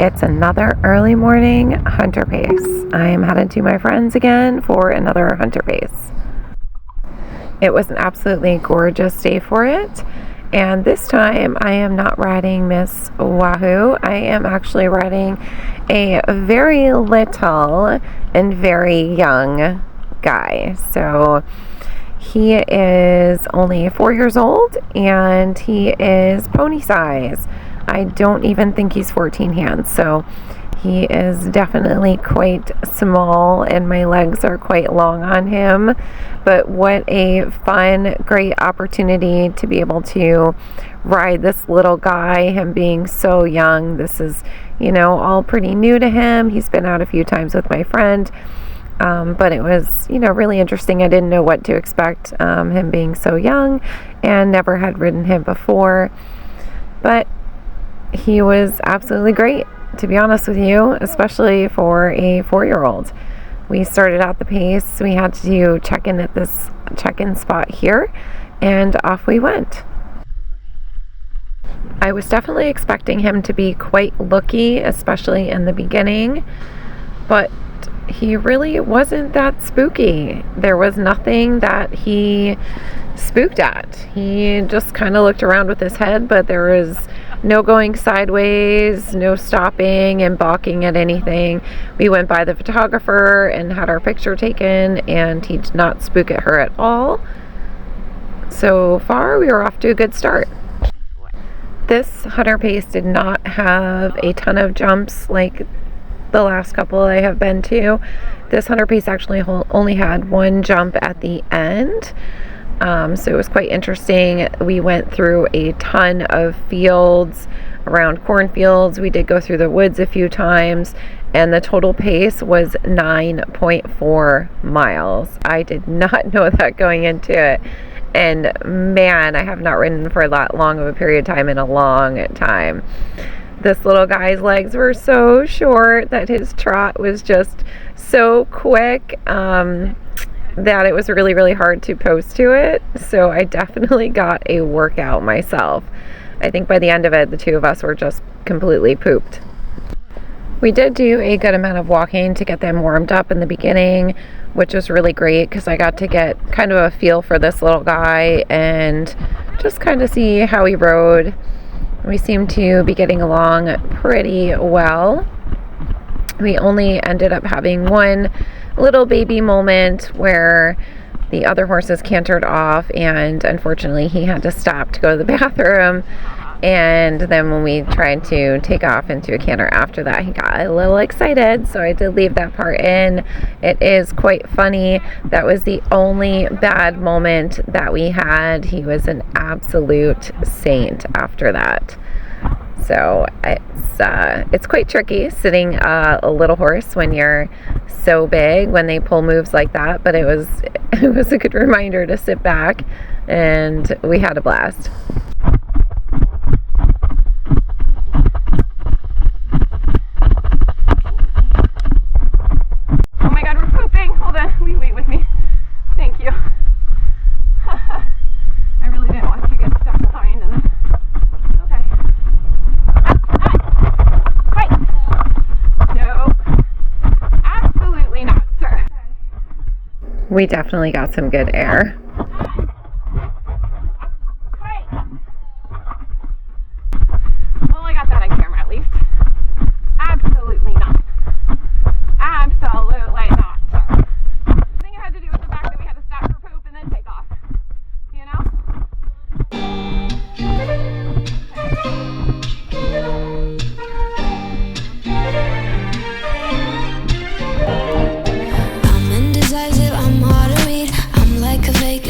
It's another early morning hunter pace. I am headed to my friends again for another hunter pace. It was an absolutely gorgeous day for it, and this time I am not riding Miss Wahoo. I am actually riding a very little and very young guy. So he is only 4 years old and he is pony size. I don't even think he's 14 hands, so he is definitely quite small and my legs are quite long on him. But what a fun, great opportunity to be able to ride this little guy, him being so young. This is, all pretty new to him. He's been out a few times with my friend. But it was, really interesting. I didn't know what to expect, him being so young, and never had ridden him before. But he was absolutely great, to be honest with you, especially for a 4-year-old. We started out the pace. We had to check in at this check-in spot here, and off we went. I was definitely expecting him to be quite looky, especially in the beginning, but he really wasn't that spooky. There was nothing that he spooked at. He just kind of looked around with his head, but there was no going sideways, no stopping and balking at anything. We went by the photographer and had our picture taken, and he did not spook at her at all. So far, we were off to a good start. This hunter pace did not have a ton of jumps like the last couple I have been to. This hunter pace actually only had one jump at the end. So it was quite interesting. We went through a ton of fields, around cornfields. We did go through the woods a few times, and the total pace was 9.4 miles. I did not know that going into it. And man, I have not ridden for that long of a period of time in a long time. This little guy's legs were so short that his trot was just so quick that it was really, really hard to post to it. So I definitely got a workout myself. I think by the end of it, the two of us were just completely pooped. We did do a good amount of walking to get them warmed up in the beginning, which was really great because I got to get kind of a feel for this little guy and just kind of see how he rode. We seem to be getting along pretty well. We only ended up having one little baby moment where the other horses cantered off, and unfortunately he had to stop to go to the bathroom. And then when we tried to take off into a canter after that, he got a little excited, so I did leave that part in. It is quite funny. That was the only bad moment that we had. He was an absolute saint after that. So it's quite tricky sitting a little horse when you're so big, when they pull moves like that, but it was a good reminder to sit back, and we had a blast. Oh my god, we're pooping. Hold on, wait with me. Thank you. I really didn't want to get stuck behind. Okay. No, absolutely not, sir. We definitely got some good air. Well, I got that on camera at least. Absolutely not. Absolutely not, sir. I think it had to do with the fact that we had to stop for poop and then take off. I'm indecisive, I'm hard to read. I'm like a fake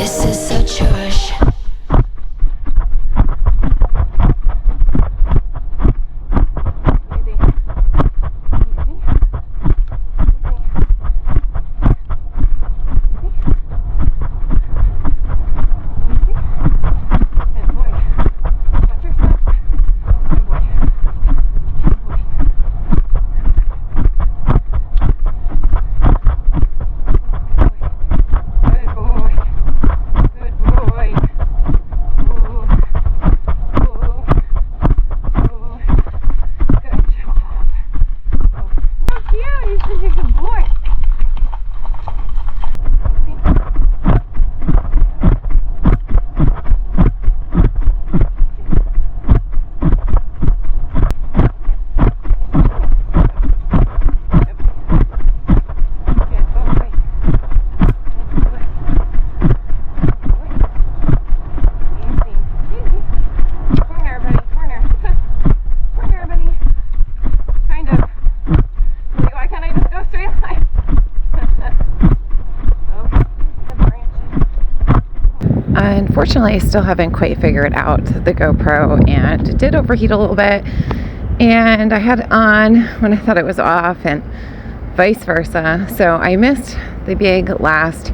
This is such a rush. Unfortunately, I still haven't quite figured out the GoPro, and it did overheat a little bit, and I had it on when I thought it was off and vice versa. So I missed the big last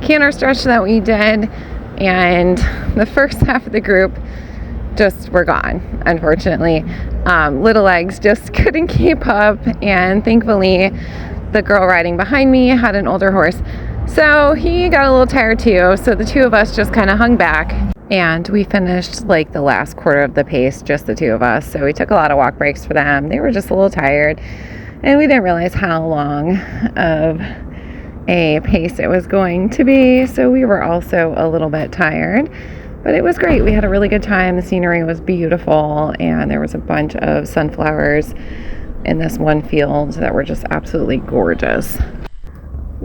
canter stretch that we did, and the first half of the group just were gone, unfortunately. Little legs just couldn't keep up, and thankfully the girl riding behind me had an older horse, so he got a little tired too. So the two of us just kind of hung back, and we finished like the last quarter of the pace, just the two of us. So we took a lot of walk breaks for them. They were just a little tired, and we didn't realize how long of a pace it was going to be. So we were also a little bit tired, but it was great. We had a really good time. The scenery was beautiful, and there was a bunch of sunflowers in this one field that were just absolutely gorgeous.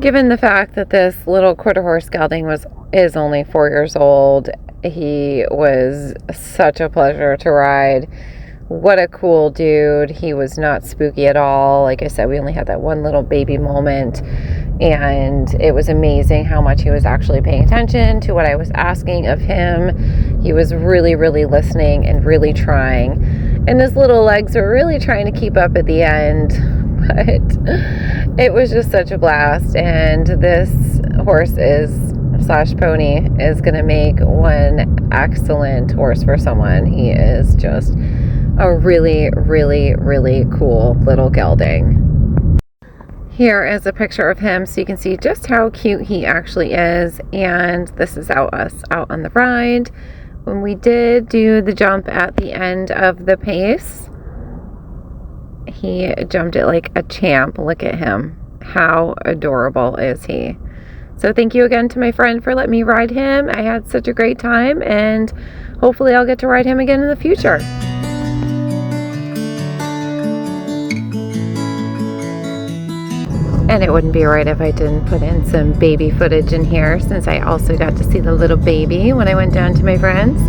Given the fact that this little quarter horse gelding is only 4 years old, he was such a pleasure to ride. What a cool dude. He was not spooky at all. Like I said, we only had that one little baby moment, and it was amazing how much he was actually paying attention to what I was asking of him. He was really, really listening and really trying, and his little legs were really trying to keep up at the end. But it was just such a blast, and this horse slash pony is going to make one excellent horse for someone. He is just a really, really, really cool little gelding. Here is a picture of him so you can see just how cute he actually is, and this is us out on the ride. When we did do the jump at the end of the pace, he jumped it like a champ. Look at him. How adorable is he? So thank you again to my friend for letting me ride him. I had such a great time, and hopefully I'll get to ride him again in the future. And it wouldn't be right if I didn't put in some baby footage in here, since I also got to see the little baby when I went down to my friend's.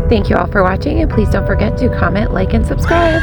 Thank you all for watching, and please don't forget to comment, like, and subscribe.